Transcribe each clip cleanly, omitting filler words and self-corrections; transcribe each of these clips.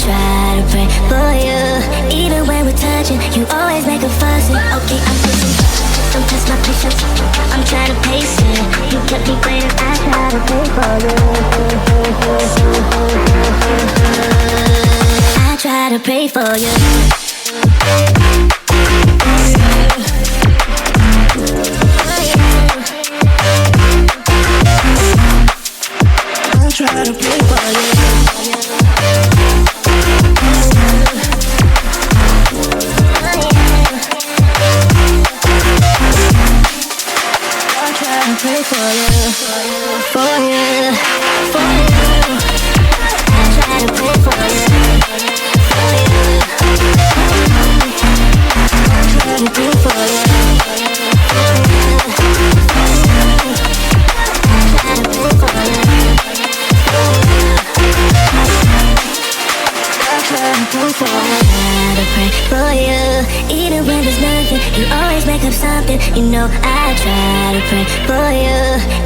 try to pray for you. Even when we're touching, you always make a fuss. Okay, I'm pushing, don't test my patience. I'm trying to pace it. You kept me waiting, I try to pray for you. I try to pray for you. I try to pray for you. Pray for you, for you, for you. I try to pray for you, for you. I try to pray for you, for you. I try to pray for you, I try to pray for you. I try to pray for you. Even when there's nothing, you always make up something. You know I try to pray for you.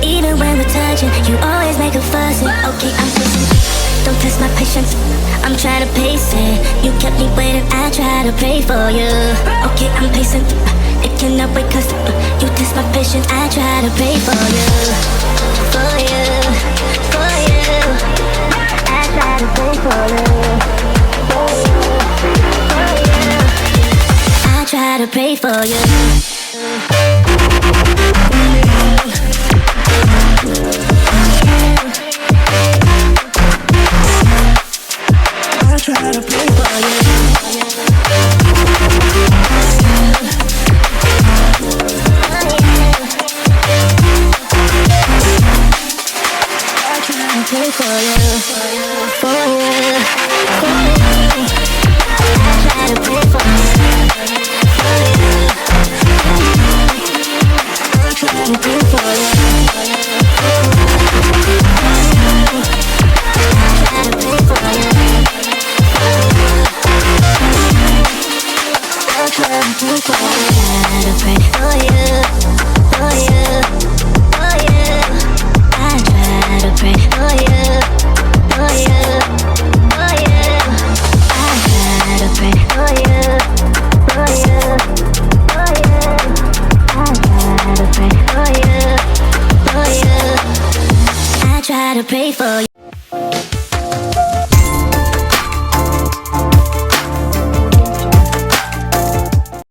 Even when we're touching, you always make a fuss. Okay, I'm pushing, don't test my patience. I'm trying to pace it. You kept me waiting, I try to pray for you. Okay, I'm pacing, it cannot wait 'cause you test my patience. I try to pray for you, for you, for you. I try to pray for you, for you, for you. I try to pray for you. I try to pray for you. I try to pray for you, for you, for you, for you. I try to pray for you, for you. I try to pray for you, for you, for you. I try to pray for you. I try to pray for you, for you, for you. I try to pray for you, for you, for you. I try to pray for you, for you, for you. I try to pray for you, for you. I try to pray for you.